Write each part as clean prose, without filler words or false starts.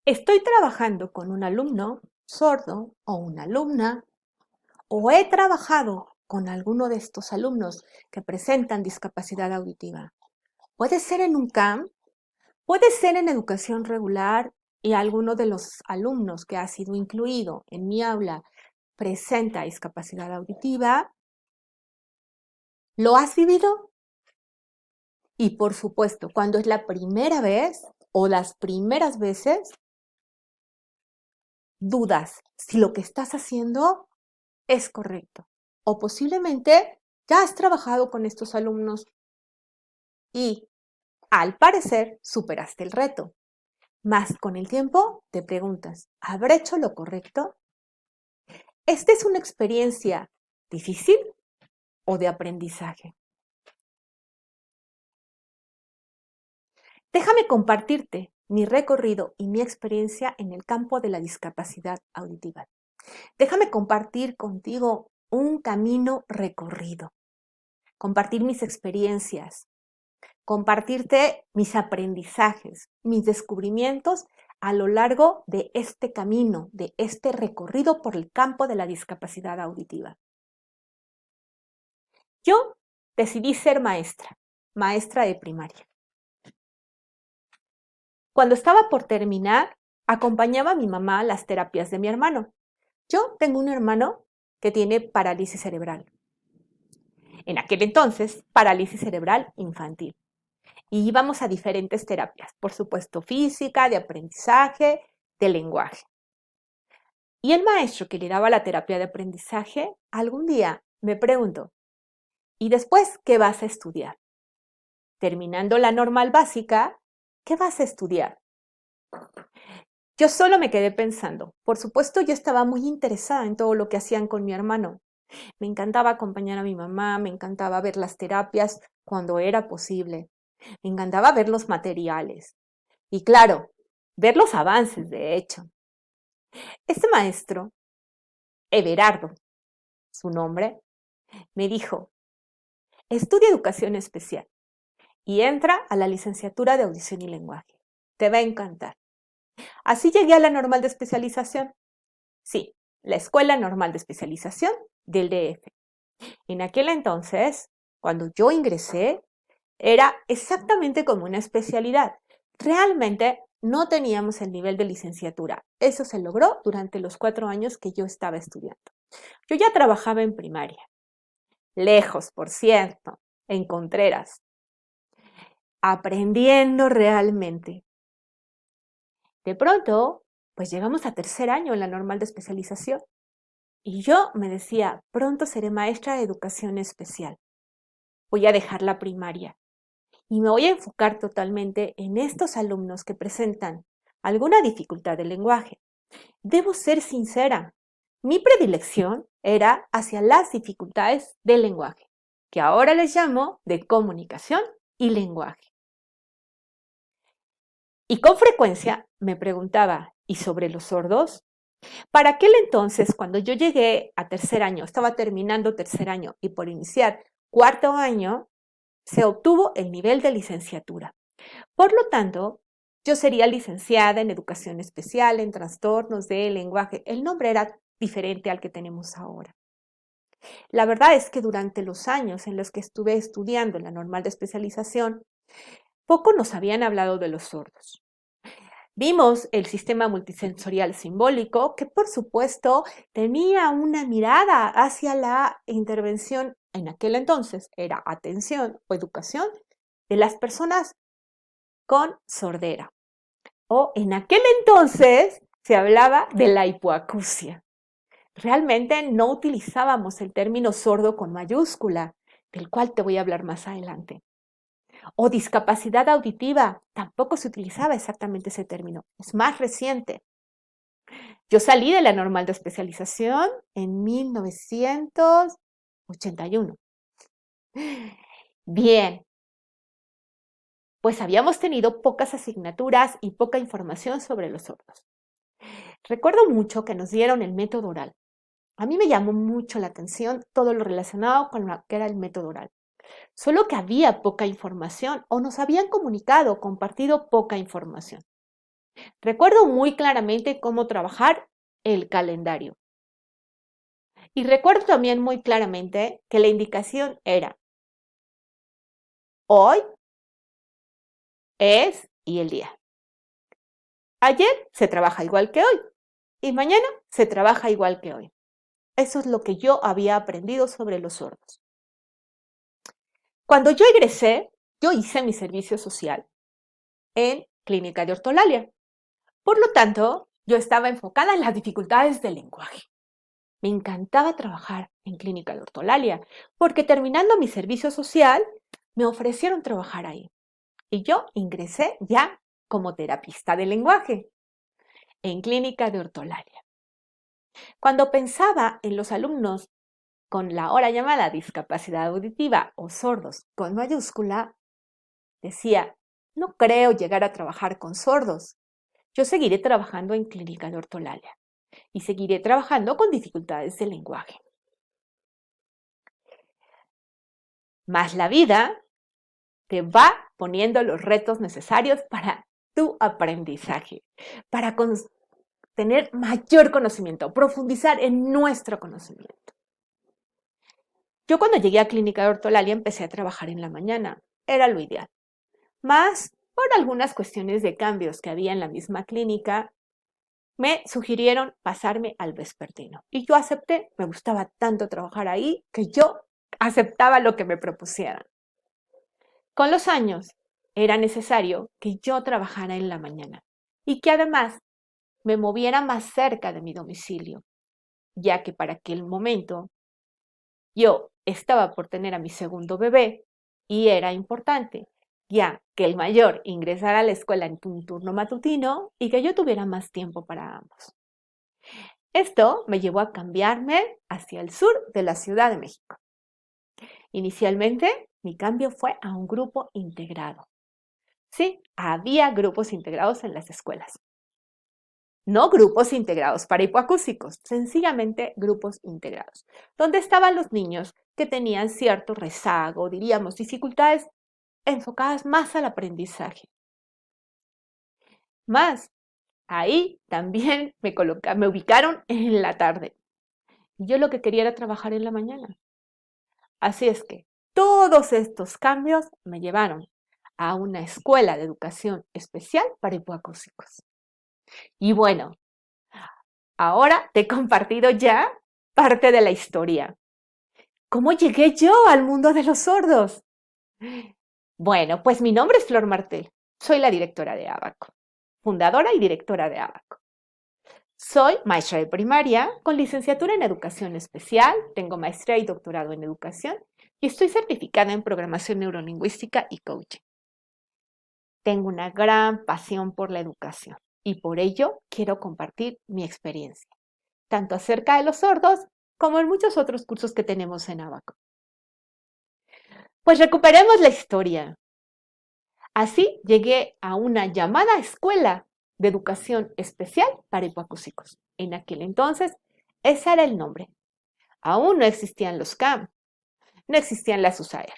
Estoy trabajando con un alumno sordo o una alumna, o he trabajado con alguno de estos alumnos que presentan discapacidad auditiva. Puede ser en un CAM, puede ser en educación regular y alguno de los alumnos que ha sido incluido en mi aula presenta discapacidad auditiva. ¿Lo has vivido? Y por supuesto, cuando es la primera vez o las primeras veces, dudas si lo que estás haciendo es correcto. O posiblemente ya has trabajado con estos alumnos y, al parecer, superaste el reto. Mas con el tiempo te preguntas, ¿habré hecho lo correcto? ¿Esta es una experiencia difícil o de aprendizaje? Déjame compartirte mi recorrido y mi experiencia en el campo de la discapacidad auditiva. Déjame compartir contigo un camino recorrido, compartir mis experiencias, compartirte mis aprendizajes, mis descubrimientos a lo largo de este camino, de este recorrido por el campo de la discapacidad auditiva. Yo decidí ser maestra de primaria. Cuando estaba por terminar, acompañaba a mi mamá a las terapias de mi hermano. Yo tengo un hermano que tiene parálisis cerebral. En aquel entonces, parálisis cerebral infantil. Y íbamos a diferentes terapias, por supuesto física, de aprendizaje, de lenguaje. Y el maestro que le daba la terapia de aprendizaje, algún día me preguntó, ¿y después qué vas a estudiar? Terminando la normal básica, ¿qué vas a estudiar? Yo solo me quedé pensando. Por supuesto, yo estaba muy interesada en todo lo que hacían con mi hermano. Me encantaba acompañar a mi mamá, me encantaba ver las terapias cuando era posible. Me encantaba ver los materiales. Y claro, ver los avances, de hecho. Este maestro, Everardo, su nombre, me dijo, estudia educación especial y entra a la licenciatura de audición y lenguaje. Te va a encantar. Así llegué a la normal de especialización. Sí, la Escuela Normal de Especialización del DF. En aquel entonces, cuando yo ingresé, era exactamente como una especialidad. Realmente no teníamos el nivel de licenciatura. Eso se logró durante los 4 años que yo estaba estudiando. Yo ya trabajaba en primaria, lejos, por cierto, en Contreras, aprendiendo realmente. De pronto, pues llegamos a tercer año en la normal de especialización. Y yo me decía, pronto seré maestra de educación especial. Voy a dejar la primaria y me voy a enfocar totalmente en estos alumnos que presentan alguna dificultad de lenguaje. Debo ser sincera, mi predilección era hacia las dificultades del lenguaje, que ahora les llamo de comunicación y lenguaje. Y con frecuencia me preguntaba, ¿y sobre los sordos? Para aquel entonces, cuando yo llegué a tercer año, estaba terminando tercer año y por iniciar cuarto año, se obtuvo el nivel de licenciatura. Por lo tanto, yo sería licenciada en educación especial, en trastornos de lenguaje. El nombre era diferente al que tenemos ahora. La verdad es que durante los años en los que estuve estudiando en la normal de especialización, poco nos habían hablado de los sordos. Vimos el sistema multisensorial simbólico, que por supuesto tenía una mirada hacia la intervención, en aquel entonces era atención o educación, de las personas con sordera. O en aquel entonces se hablaba de la hipoacusia. Realmente no utilizábamos el término sordo con mayúscula, del cual te voy a hablar más adelante. O discapacidad auditiva, tampoco se utilizaba exactamente ese término, es más reciente. Yo salí de la normal de especialización en 1981. Bien, pues habíamos tenido pocas asignaturas y poca información sobre los sordos. Recuerdo mucho que nos dieron el método oral. A mí me llamó mucho la atención todo lo relacionado con lo que era el método oral. Solo que había poca información o nos habían comunicado, compartido poca información. Recuerdo muy claramente cómo trabajar el calendario. Y recuerdo también muy claramente que la indicación era hoy es y el día. Ayer se trabaja igual que hoy y mañana se trabaja igual que hoy. Eso es lo que yo había aprendido sobre los sordos. Cuando yo egresé, yo hice mi servicio social en Clínica de Ortolalia. Por lo tanto, yo estaba enfocada en las dificultades del lenguaje. Me encantaba trabajar en Clínica de Ortolalia porque terminando mi servicio social, me ofrecieron trabajar ahí. Y yo ingresé ya como terapista de lenguaje en Clínica de Ortolalia. Cuando pensaba en los alumnos con la ahora llamada discapacidad auditiva o sordos con mayúscula, decía, no creo llegar a trabajar con sordos. Yo seguiré trabajando en Clínica de Ortolalia y seguiré trabajando con dificultades del lenguaje. Más la vida te va poniendo los retos necesarios para tu aprendizaje, para tener mayor conocimiento, profundizar en nuestro conocimiento. Yo cuando llegué a Clínica de Ortolalia empecé a trabajar en la mañana, era lo ideal. Más por algunas cuestiones de cambios que había en la misma clínica, me sugirieron pasarme al vespertino. Y yo acepté, me gustaba tanto trabajar ahí que yo aceptaba lo que me propusieran. Con los años, era necesario que yo trabajara en la mañana y que además me moviera más cerca de mi domicilio, ya que para aquel momento yo estaba por tener a mi segundo bebé y era importante, ya que el mayor ingresara a la escuela en un turno matutino y que yo tuviera más tiempo para ambos. Esto me llevó a cambiarme hacia el sur de la Ciudad de México. Inicialmente, mi cambio fue a un grupo integrado. Sí, había grupos integrados en las escuelas. No grupos integrados para hipoacúsicos, sencillamente grupos integrados, donde estaban los niños que tenían cierto rezago, diríamos, dificultades enfocadas más al aprendizaje. Más, ahí también me ubicaron en la tarde. Y yo lo que quería era trabajar en la mañana. Así es que todos estos cambios me llevaron a una escuela de educación especial para hipoacúsicos. Y bueno, ahora te he compartido ya parte de la historia. ¿Cómo llegué yo al mundo de los sordos? Bueno, pues mi nombre es Flor Martel. Soy la directora de Abaco, fundadora y directora de Abaco. Soy maestra de primaria con licenciatura en educación especial, tengo maestría y doctorado en educación y estoy certificada en programación neurolingüística y coaching. Tengo una gran pasión por la educación y por ello quiero compartir mi experiencia, tanto acerca de los sordos como en muchos otros cursos que tenemos en Abaco. Pues recuperemos la historia. Así llegué a una llamada escuela de educación especial para hipoacúsicos. En aquel entonces, ese era el nombre. Aún no existían los CAM, no existían las USAER.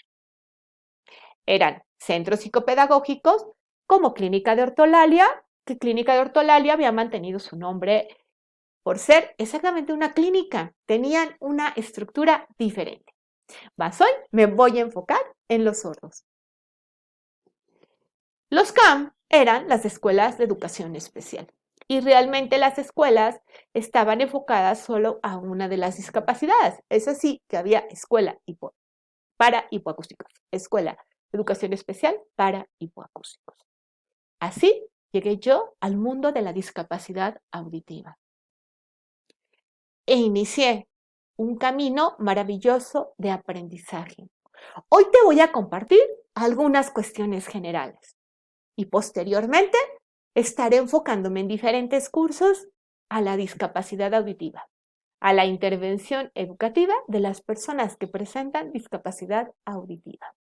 Eran centros psicopedagógicos como Clínica de Ortolalia, que Clínica de Ortolalia había mantenido su nombre por ser exactamente una clínica. Tenían una estructura diferente. Más hoy me voy a enfocar en los sordos. Los CAM eran las escuelas de educación especial y realmente las escuelas estaban enfocadas solo a una de las discapacidades. Es así que había escuela para hipoacústicos, escuela de educación especial para hipoacústicos. Así llegué yo al mundo de la discapacidad auditiva e inicié un camino maravilloso de aprendizaje. Hoy te voy a compartir algunas cuestiones generales y posteriormente estaré enfocándome en diferentes cursos a la discapacidad auditiva, a la intervención educativa de las personas que presentan discapacidad auditiva.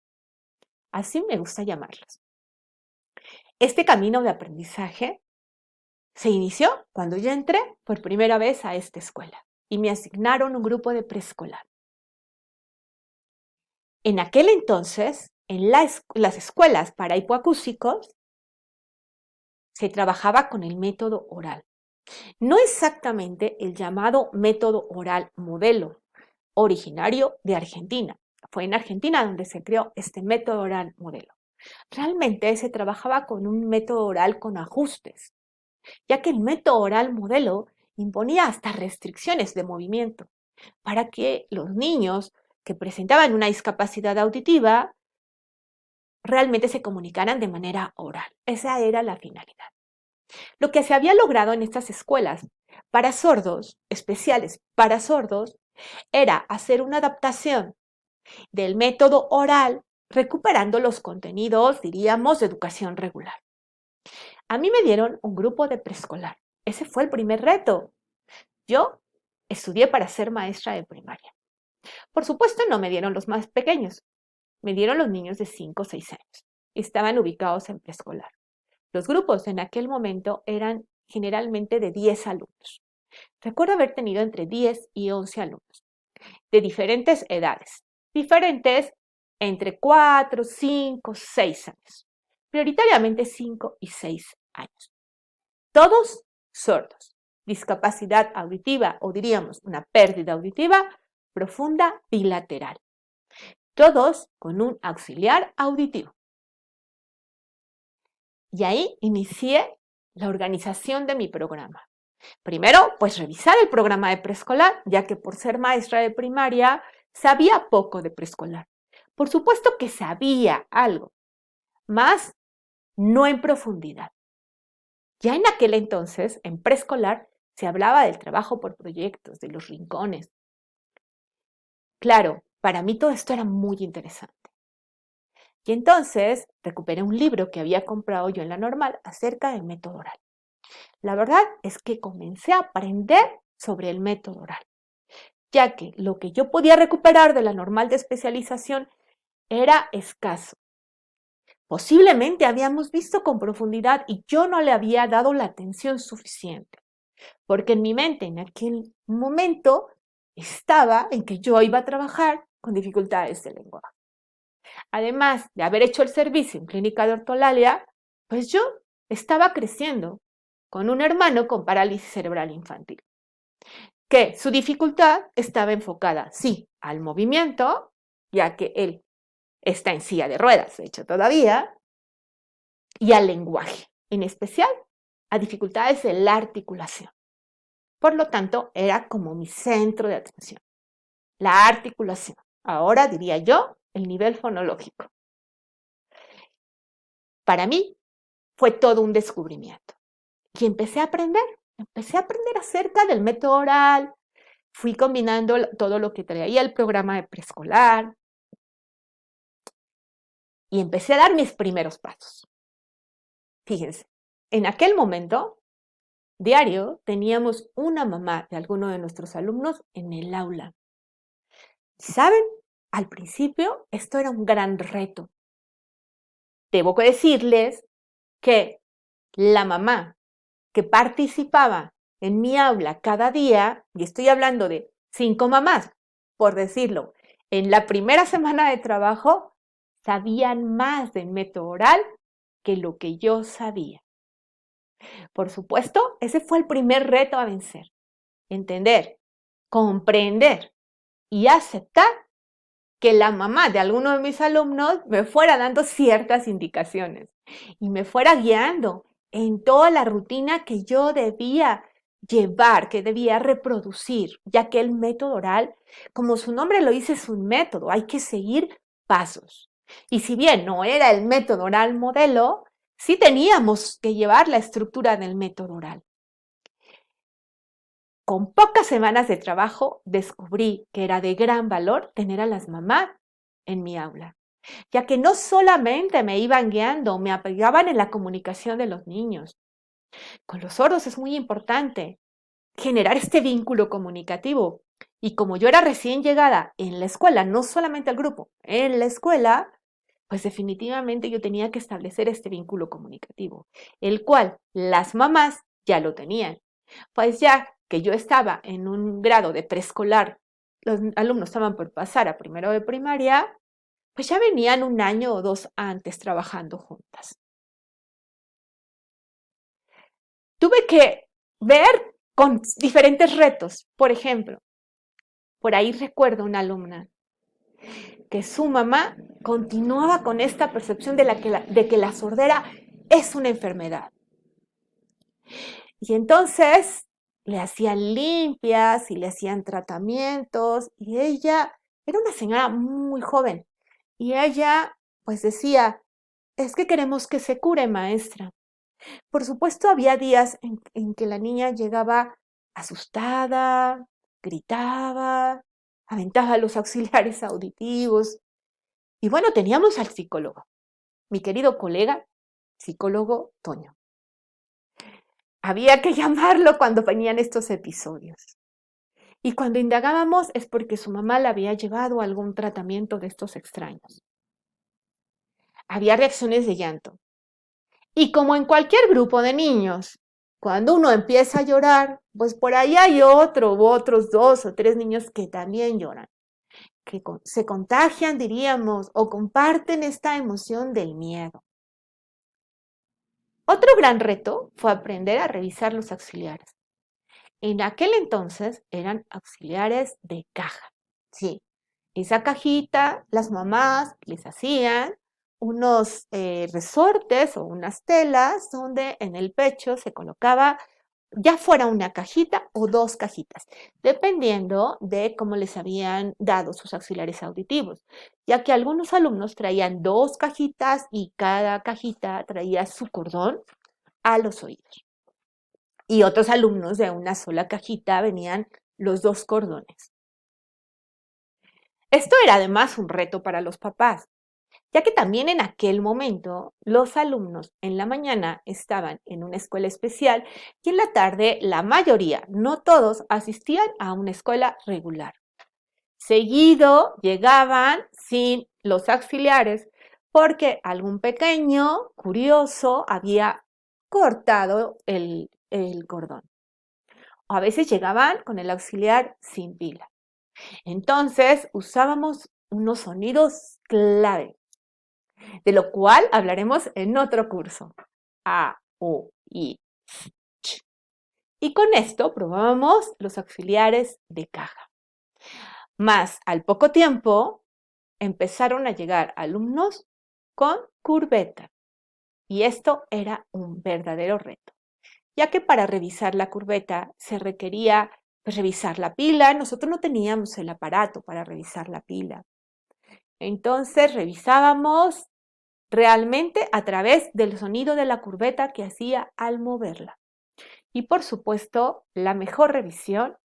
Así me gusta llamarlos. Este camino de aprendizaje se inició cuando yo entré por primera vez a esta escuela y me asignaron un grupo de preescolar. En aquel entonces, en las escuelas para hipoacúsicos, se trabajaba con el método oral. No exactamente el llamado método oral modelo, originario de Argentina. Fue en Argentina donde se creó este método oral modelo. Realmente se trabajaba con un método oral con ajustes, ya que el método oral modelo imponía hasta restricciones de movimiento para que los niños que presentaban una discapacidad auditiva realmente se comunicaran de manera oral. Esa era la finalidad. Lo que se había logrado en estas escuelas para sordos, especiales para sordos, era hacer una adaptación del método oral recuperando los contenidos, diríamos, de educación regular. A mí me dieron un grupo de preescolar. Ese fue el primer reto. Yo estudié para ser maestra de primaria. Por supuesto, no me dieron los más pequeños, me dieron los niños de 5 o 6 años. Estaban ubicados en preescolar. Los grupos en aquel momento eran generalmente de 10 alumnos. Recuerdo haber tenido entre 10 y 11 alumnos, de diferentes edades, diferentes entre 4, 5, 6 años, prioritariamente 5 y 6 años. Todos sordos, discapacidad auditiva o diríamos una pérdida auditiva profunda bilateral. Todos con un auxiliar auditivo. Y ahí inicié la organización de mi programa. Primero, pues revisar el programa de preescolar, ya que por ser maestra de primaria sabía poco de preescolar. Por supuesto que sabía algo, más no en profundidad. Ya en aquel entonces, en preescolar, se hablaba del trabajo por proyectos, de los rincones. Claro, para mí todo esto era muy interesante. Y entonces recuperé un libro que había comprado yo en la normal acerca del método oral. La verdad es que comencé a aprender sobre el método oral, ya que lo que yo podía recuperar de la normal de especialización era escaso. Posiblemente habíamos visto con profundidad y yo no le había dado la atención suficiente, porque en mi mente en aquel momento estaba en que yo iba a trabajar con dificultades de lenguaje. Además de haber hecho el servicio en clínica de ortolalia, pues yo estaba creciendo con un hermano con parálisis cerebral infantil, que su dificultad estaba enfocada, sí, al movimiento, ya que él está en silla de ruedas, de hecho todavía, y al lenguaje, en especial a dificultades de la articulación. Por lo tanto, era como mi centro de atención, la articulación. Ahora diría yo, el nivel fonológico. Para mí fue todo un descubrimiento. Y empecé a aprender acerca del método oral, fui combinando todo lo que traía el programa de preescolar y empecé a dar mis primeros pasos. Fíjense, en aquel momento, diario, teníamos una mamá de alguno de nuestros alumnos en el aula. ¿Saben? Al principio esto era un gran reto. Debo decirles que la mamá que participaba en mi aula cada día, y estoy hablando de 5 mamás, por decirlo, en la primera semana de trabajo, sabían más del método oral que lo que yo sabía. Por supuesto, ese fue el primer reto a vencer. Entender, comprender y aceptar que la mamá de alguno de mis alumnos me fuera dando ciertas indicaciones y me fuera guiando en toda la rutina que yo debía llevar, que debía reproducir, ya que el método oral, como su nombre lo dice, es un método, hay que seguir pasos. Y si bien no era el método oral modelo, sí teníamos que llevar la estructura del método oral. Con pocas semanas de trabajo descubrí que era de gran valor tener a las mamás en mi aula, ya que no solamente me iban guiando, me apoyaban en la comunicación de los niños. Con los sordos es muy importante generar este vínculo comunicativo. Y como yo era recién llegada en la escuela, no solamente al grupo, en la escuela, pues definitivamente yo tenía que establecer este vínculo comunicativo, el cual las mamás ya lo tenían. Pues ya que yo estaba en un grado de preescolar, los alumnos estaban por pasar a primero de primaria, pues ya venían 1 año o 2 antes trabajando juntas. tuve que ver con diferentes retos. Por ejemplo, por ahí recuerdo una alumna que su mamá continuaba con esta percepción de que la sordera es una enfermedad. Y entonces le hacían limpias y le hacían tratamientos y ella era una señora muy joven y ella pues decía, es que queremos que se cure, maestra. Por supuesto, había días en que la niña llegaba asustada, gritaba, aventaba los auxiliares auditivos. Y bueno, teníamos al psicólogo, mi querido colega, psicólogo Toño. Había que llamarlo cuando venían estos episodios. Y cuando indagábamos es porque su mamá le había llevado algún tratamiento de estos extraños. Había reacciones de llanto. Y como en cualquier grupo de niños, cuando uno empieza a llorar, pues por ahí hay otros 2 o 3 niños que también lloran, que se contagian, diríamos, o comparten esta emoción del miedo. Otro gran reto fue aprender a revisar los auxiliares. En aquel entonces eran auxiliares de caja. Sí, esa cajita, las mamás les hacían unos resortes o unas telas donde en el pecho se colocaba ya fuera una cajita o 2 cajitas, dependiendo de cómo les habían dado sus auxiliares auditivos, ya que algunos alumnos traían 2 cajitas y cada cajita traía su cordón a los oídos. Y otros alumnos de una sola cajita venían los 2 cordones. Esto era además un reto para los papás, ya que también en aquel momento los alumnos en la mañana estaban en una escuela especial y en la tarde la mayoría, no todos, asistían a una escuela regular. Seguido llegaban sin los auxiliares porque algún pequeño curioso había cortado el cordón. O a veces llegaban con el auxiliar sin pila. Entonces usábamos unos sonidos clave, de lo cual hablaremos en otro curso. A, O, I, Ch. Y con esto probábamos los auxiliares de caja. Más al poco tiempo empezaron a llegar alumnos con curveta. Y esto era un verdadero reto, ya que para revisar la curveta se requería revisar la pila. Nosotros no teníamos el aparato para revisar la pila. Entonces revisábamos realmente a través del sonido de la curveta que hacía al moverla. Y por supuesto, la mejor revisión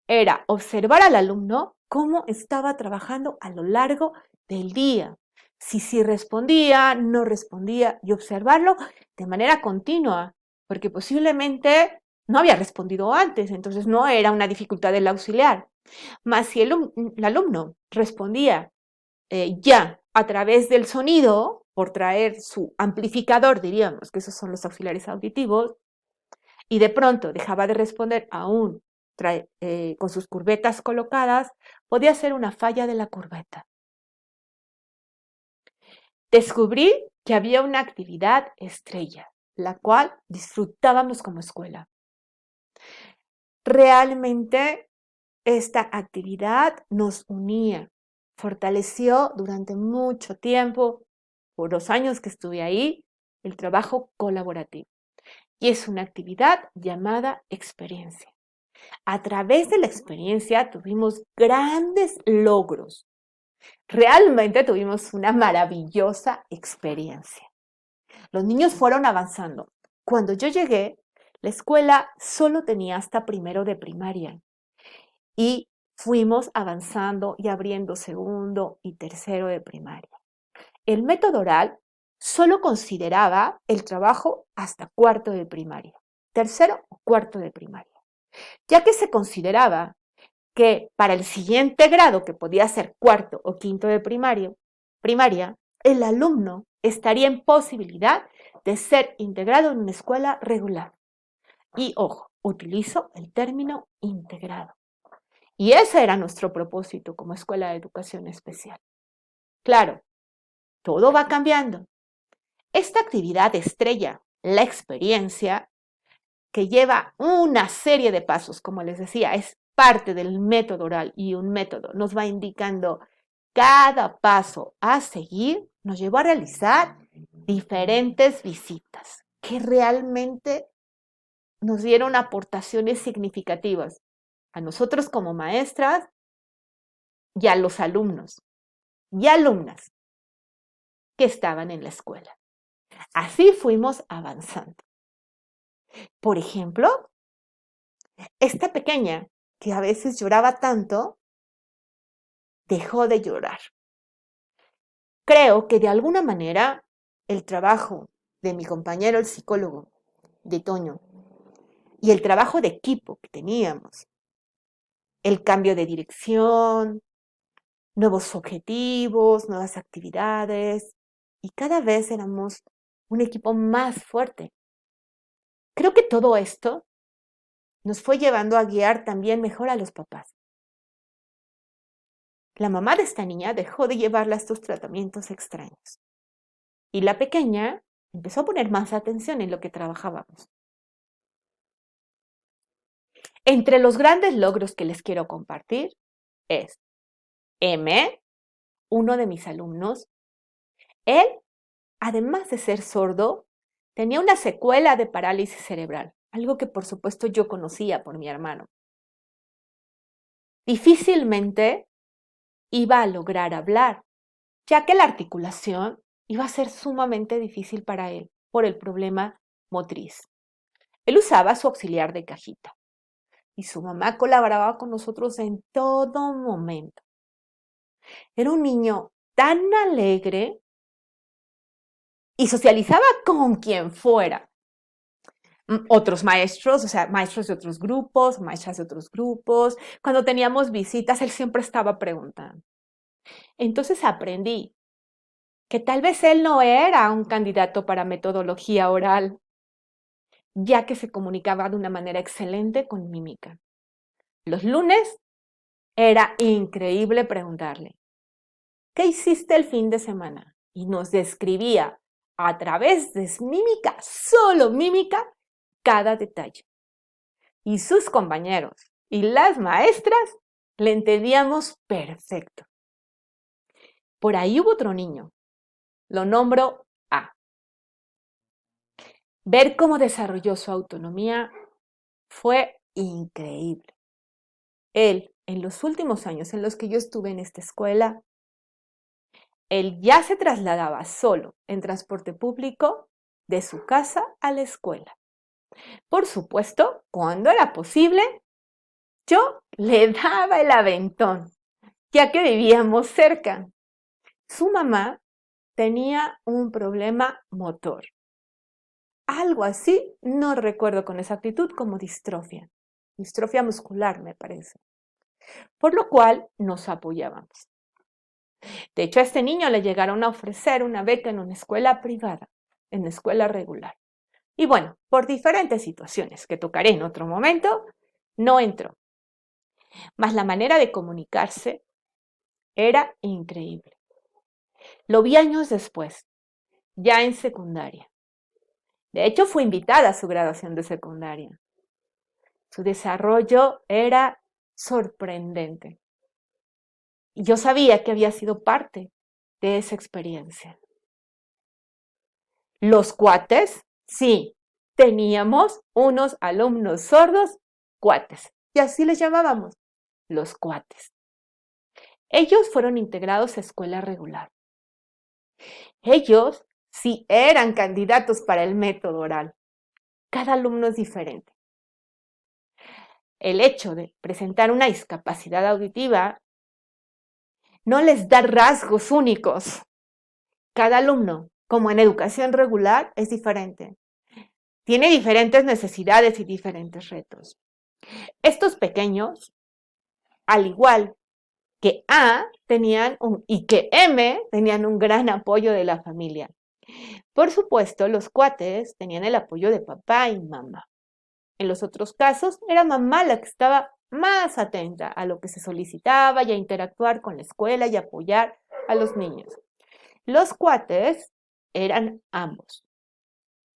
era observar al alumno cómo estaba trabajando a lo largo del día. Si respondía, no respondía, y observarlo de manera continua, porque posiblemente no había respondido antes, entonces no era una dificultad del auxiliar. Mas si el alumno respondía ya a través del sonido, por traer su amplificador, diríamos que esos son los auxiliares auditivos, y de pronto dejaba de responder aún con sus curvetas colocadas, podía ser una falla de la curveta. Descubrí que había una actividad estrella, la cual disfrutábamos como escuela. Realmente esta actividad nos unía, fortaleció durante mucho tiempo, por los años que estuve ahí, el trabajo colaborativo. Y es una actividad llamada experiencia. A través de la experiencia tuvimos grandes logros. Realmente tuvimos una maravillosa experiencia. Los niños fueron avanzando. Cuando yo llegué, la escuela solo tenía hasta primero de primaria y fuimos avanzando y abriendo segundo y tercero de primaria. El método oral solo consideraba el trabajo hasta cuarto de primaria, tercero o cuarto de primaria, ya que se consideraba que para el siguiente grado, que podía ser cuarto o quinto de primaria, el alumno estaría en posibilidad de ser integrado en una escuela regular. Y ojo, utilizo el término integrado. Y ese era nuestro propósito como escuela de educación especial. Claro, todo va cambiando. Esta actividad estrella, la experiencia, que lleva una serie de pasos, como les decía, es parte del método oral y un método nos va indicando cada paso a seguir, nos llevó a realizar diferentes visitas que realmente nos dieron aportaciones significativas a nosotros como maestras y a los alumnos y alumnas que estaban en la escuela. Así fuimos avanzando. Por ejemplo, esta pequeña que a veces lloraba tanto, dejó de llorar. Creo que de alguna manera el trabajo de mi compañero, el psicólogo, de Toño, y el trabajo de equipo que teníamos, el cambio de dirección, nuevos objetivos, nuevas actividades, y cada vez éramos un equipo más fuerte. Creo que todo esto nos fue llevando a guiar también mejor a los papás. La mamá de esta niña dejó de llevarla a estos tratamientos extraños. Y la pequeña empezó a poner más atención en lo que trabajábamos. Entre los grandes logros que les quiero compartir es M, uno de mis alumnos. Él, además de ser sordo, tenía una secuela de parálisis cerebral, algo que por supuesto yo conocía por mi hermano. Difícilmente iba a lograr hablar, ya que la articulación iba a ser sumamente difícil para él por el problema motriz. Él usaba su auxiliar de cajita y su mamá colaboraba con nosotros en todo momento. Era un niño tan alegre y socializaba con quien fuera. Otros maestros, o sea, maestros de otros grupos, maestras de otros grupos. Cuando teníamos visitas, él siempre estaba preguntando. Entonces aprendí que tal vez él no era un candidato para metodología oral, ya que se comunicaba de una manera excelente con mímica. Los lunes era increíble preguntarle, ¿qué hiciste el fin de semana? Y nos describía a través de mímica, solo mímica, cada detalle. Y sus compañeros y las maestras le entendíamos perfecto. Por ahí hubo otro niño, lo nombro A. Ver cómo desarrolló su autonomía fue increíble. Él, en los últimos años en los que yo estuve en esta escuela, él ya se trasladaba solo en transporte público de su casa a la escuela. Por supuesto, cuando era posible, yo le daba el aventón, ya que vivíamos cerca. Su mamá tenía un problema motor. Algo así, no recuerdo con exactitud, como distrofia muscular me parece. Por lo cual nos apoyábamos. De hecho, a este niño le llegaron a ofrecer una beca en una escuela privada, en una escuela regular. Y bueno, por diferentes situaciones que tocaré en otro momento, no entró. Mas la manera de comunicarse era increíble. Lo vi años después, ya en secundaria. De hecho, fue invitada a su graduación de secundaria. Su desarrollo era sorprendente. Y yo sabía que había sido parte de esa experiencia. Los cuates, sí, teníamos unos alumnos sordos cuates. Y así les llamábamos, los cuates. Ellos fueron integrados a escuela regular. Ellos sí eran candidatos para el método oral. Cada alumno es diferente. El hecho de presentar una discapacidad auditiva no les da rasgos únicos. Cada alumno, como en educación regular, es diferente. Tiene diferentes necesidades y diferentes retos. Estos pequeños, al igual que A y que M, tenían un gran apoyo de la familia. Por supuesto, los cuates tenían el apoyo de papá y mamá. En los otros casos, era mamá la que estaba más atenta a lo que se solicitaba y a interactuar con la escuela y apoyar a los niños. Los cuates eran ambos.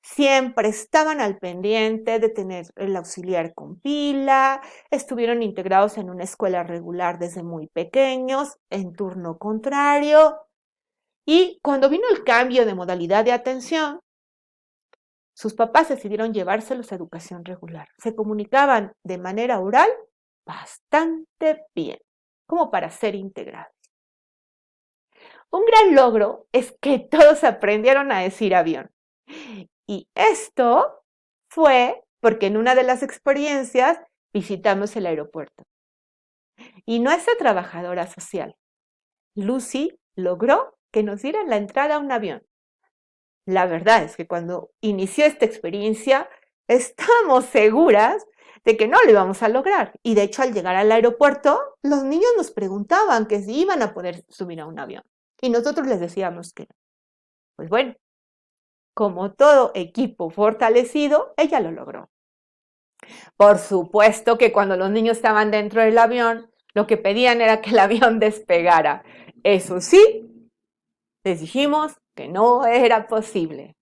Siempre estaban al pendiente de tener el auxiliar con pila, estuvieron integrados en una escuela regular desde muy pequeños, en turno contrario, y cuando vino el cambio de modalidad de atención, sus papás decidieron llevárselos a educación regular. Se comunicaban de manera oral bastante bien, como para ser integrados. Un gran logro es que todos aprendieron a decir avión. Y esto fue porque en una de las experiencias visitamos el aeropuerto. Y nuestra trabajadora social, Lucy, logró que nos dieran la entrada a un avión. La verdad es que cuando inició esta experiencia, estábamos seguras de que no lo íbamos a lograr. Y de hecho, al llegar al aeropuerto, los niños nos preguntaban que si iban a poder subir a un avión. Y nosotros les decíamos que no. Pues bueno, como todo equipo fortalecido, ella lo logró. Por supuesto que cuando los niños estaban dentro del avión, lo que pedían era que el avión despegara. Eso sí, les dijimos que no era posible.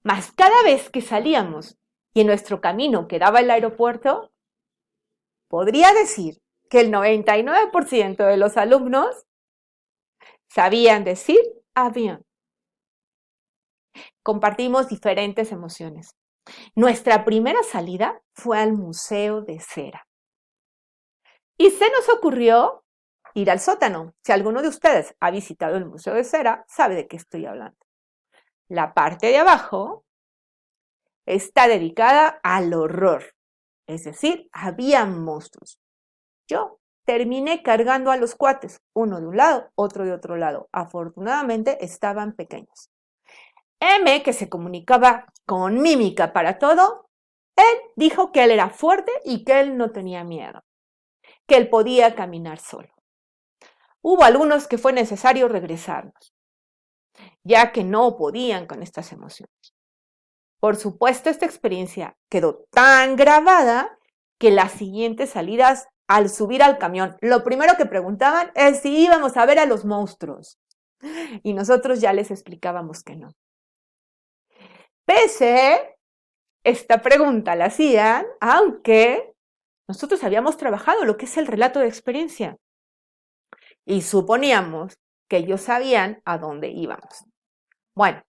Mas cada vez que salíamos y en nuestro camino quedaba el aeropuerto, podría decir que el 99% de los alumnos sabían decir avión. Compartimos diferentes emociones. Nuestra primera salida fue al Museo de Cera. Y se nos ocurrió ir al sótano. Si alguno de ustedes ha visitado el Museo de Cera, sabe de qué estoy hablando. La parte de abajo está dedicada al horror. Es decir, había monstruos. Yo terminé cargando a los cuates, uno de un lado, otro de otro lado. Afortunadamente estaban pequeños. M, que se comunicaba con mímica para todo, él dijo que él era fuerte y que él no tenía miedo, que él podía caminar solo. Hubo algunos que fue necesario regresarnos, ya que no podían con estas emociones. Por supuesto, esta experiencia quedó tan grabada que las siguientes salidas, al subir al camión, lo primero que preguntaban es si íbamos a ver a los monstruos. Y nosotros ya les explicábamos que no. Pese esta pregunta la hacían, aunque nosotros habíamos trabajado lo que es el relato de experiencia. Y suponíamos que ellos sabían a dónde íbamos. Bueno,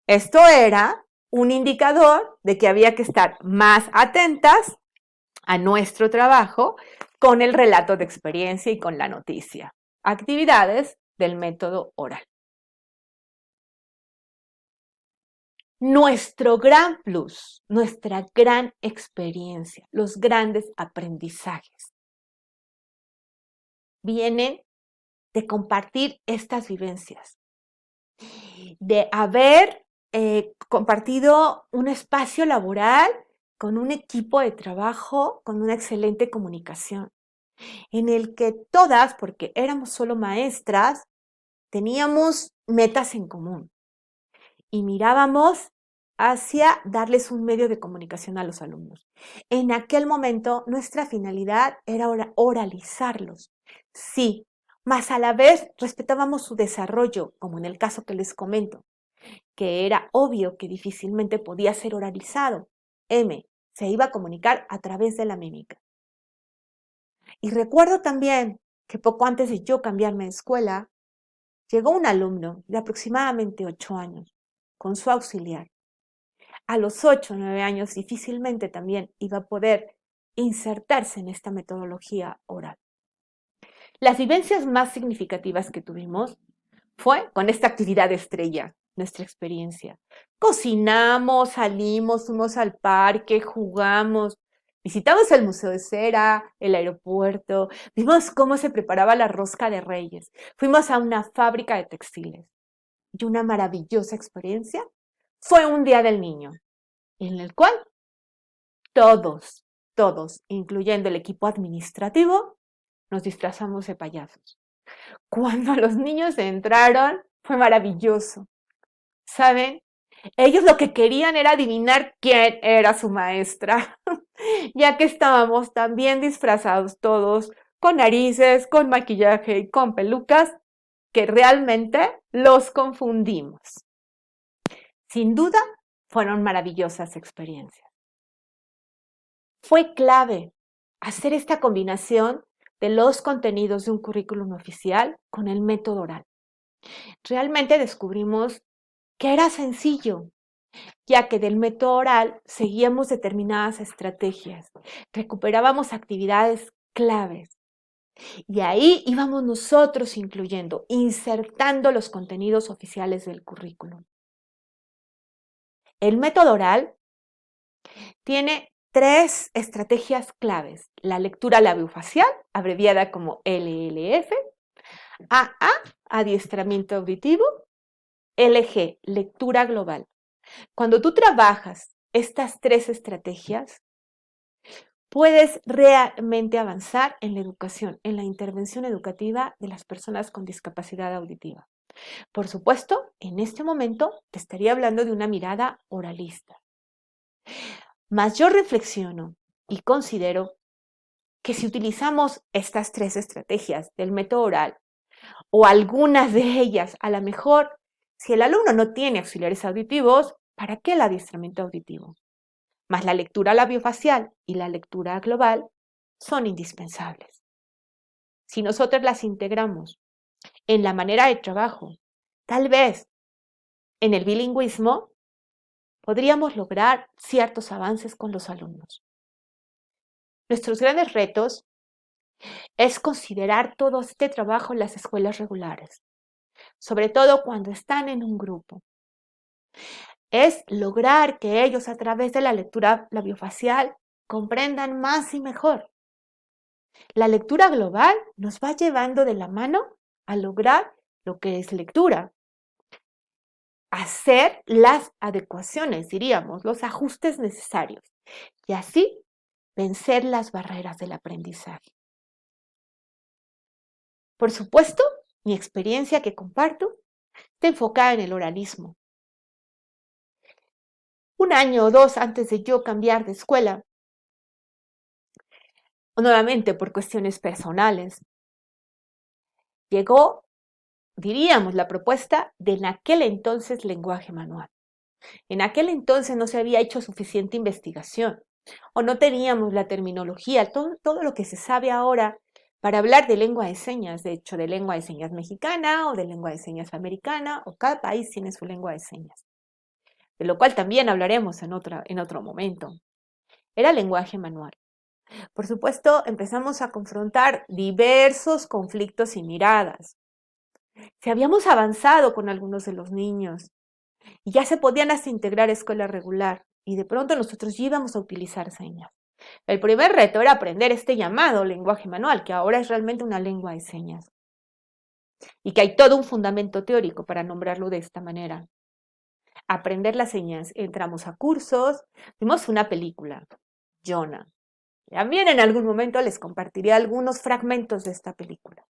esto era un indicador de que había que estar más atentas a nuestro trabajo con el relato de experiencia y con la noticia. Actividades del método oral. Nuestro gran plus, nuestra gran experiencia, los grandes aprendizajes vienen de compartir estas vivencias, de haber compartido un espacio laboral con un equipo de trabajo, con una excelente comunicación, en el que todas, porque éramos solo maestras, teníamos metas en común y mirábamos hacia darles un medio de comunicación a los alumnos. En aquel momento, nuestra finalidad era oralizarlos. Sí, mas a la vez respetábamos su desarrollo, como en el caso que les comento, que era obvio que difícilmente podía ser oralizado. M se iba a comunicar a través de la mímica. Y recuerdo también que poco antes de yo cambiarme de escuela, llegó un alumno de aproximadamente 8 años con su auxiliar. A los 8 o 9 años difícilmente también iba a poder insertarse en esta metodología oral. Las vivencias más significativas que tuvimos fue con esta actividad estrella, nuestra experiencia. Cocinamos, salimos, fuimos al parque, jugamos, visitamos el Museo de Cera, el aeropuerto, vimos cómo se preparaba la rosca de Reyes, fuimos a una fábrica de textiles. Y una maravillosa experiencia fue un Día del Niño, en el cual todos, incluyendo el equipo administrativo, nos disfrazamos de payasos. Cuando los niños entraron, fue maravilloso. ¿Saben? Ellos lo que querían era adivinar quién era su maestra, ya que estábamos tan bien disfrazados todos, con narices, con maquillaje y con pelucas, que realmente los confundimos. Sin duda, Fueron maravillosas experiencias. Fue clave hacer esta combinación de los contenidos de un currículum oficial con el método oral. Realmente descubrimos que era sencillo, ya que del método oral seguíamos determinadas estrategias, recuperábamos actividades claves y ahí íbamos nosotros incluyendo, insertando los contenidos oficiales del currículum. El método oral tiene 3 estrategias claves: la lectura labiofacial, abreviada como LLF, AA, adiestramiento auditivo, LG, lectura global. Cuando tú trabajas estas 3 estrategias, puedes realmente avanzar en la educación, en la intervención educativa de las personas con discapacidad auditiva. Por supuesto, en este momento te estaría hablando de una mirada oralista. Mas yo reflexiono y considero que si utilizamos estas 3 estrategias del método oral o algunas de ellas, a lo mejor, si el alumno no tiene auxiliares auditivos, ¿para qué el adiestramiento auditivo? Más la lectura labiofacial y la lectura global son indispensables. Si nosotros las integramos en la manera de trabajo, tal vez en el bilingüismo, podríamos lograr ciertos avances con los alumnos. Nuestros grandes retos es considerar todo este trabajo en las escuelas regulares, sobre todo cuando están en un grupo. Es lograr que ellos, a través de la lectura labiofacial, comprendan más y mejor. La lectura global nos va llevando de la mano a lograr lo que es lectura, hacer las adecuaciones, diríamos, los ajustes necesarios y así vencer las barreras del aprendizaje. Por supuesto, mi experiencia que comparto está enfocada en el oralismo. Un año o 2 antes de yo cambiar de escuela, nuevamente por cuestiones personales, llegó, diríamos, la propuesta de en aquel entonces lenguaje manual. En aquel entonces no se había hecho suficiente investigación o no teníamos la terminología, todo lo que se sabe ahora para hablar de lengua de señas, de hecho, de lengua de señas mexicana o de lengua de señas americana, o cada país tiene su lengua de señas, de lo cual también hablaremos en otro momento. Era lenguaje manual. Por supuesto, empezamos a confrontar diversos conflictos y miradas. Si habíamos avanzado con algunos de los niños y ya se podían hasta integrar a escuela regular y de pronto nosotros íbamos a utilizar señas. El primer reto era aprender este llamado lenguaje manual, que ahora es realmente una lengua de señas y que hay todo un fundamento teórico para nombrarlo de esta manera. Aprender las señas, entramos a cursos, vimos una película, Jonah. También en algún momento les compartiré algunos fragmentos de esta película.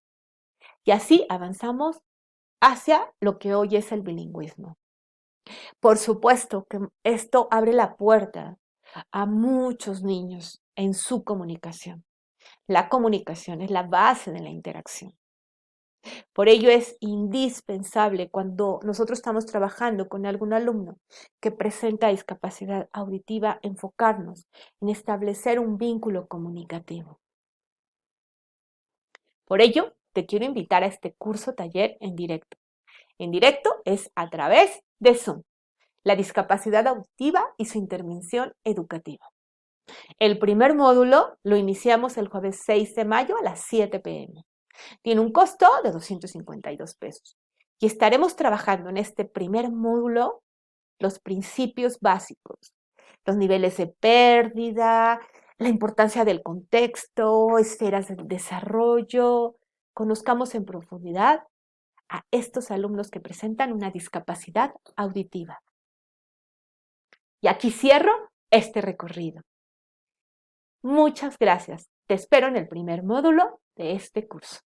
Y así avanzamos hacia lo que hoy es el bilingüismo. Por supuesto que esto abre la puerta a muchos niños en su comunicación. La comunicación es la base de la interacción. Por ello es indispensable cuando nosotros estamos trabajando con algún alumno que presenta discapacidad auditiva, enfocarnos en establecer un vínculo comunicativo. Por ello, te quiero invitar a este curso taller en directo. En directo es a través de Zoom, la discapacidad auditiva y su intervención educativa. El primer módulo lo iniciamos el jueves 6 de mayo a las 7 p.m. Tiene un costo de 252 pesos. Y estaremos trabajando en este primer módulo los principios básicos, los niveles de pérdida, la importancia del contexto, esferas del desarrollo. Conozcamos en profundidad a estos alumnos que presentan una discapacidad auditiva. Y aquí cierro este recorrido. Muchas gracias. Te espero en el primer módulo de este curso.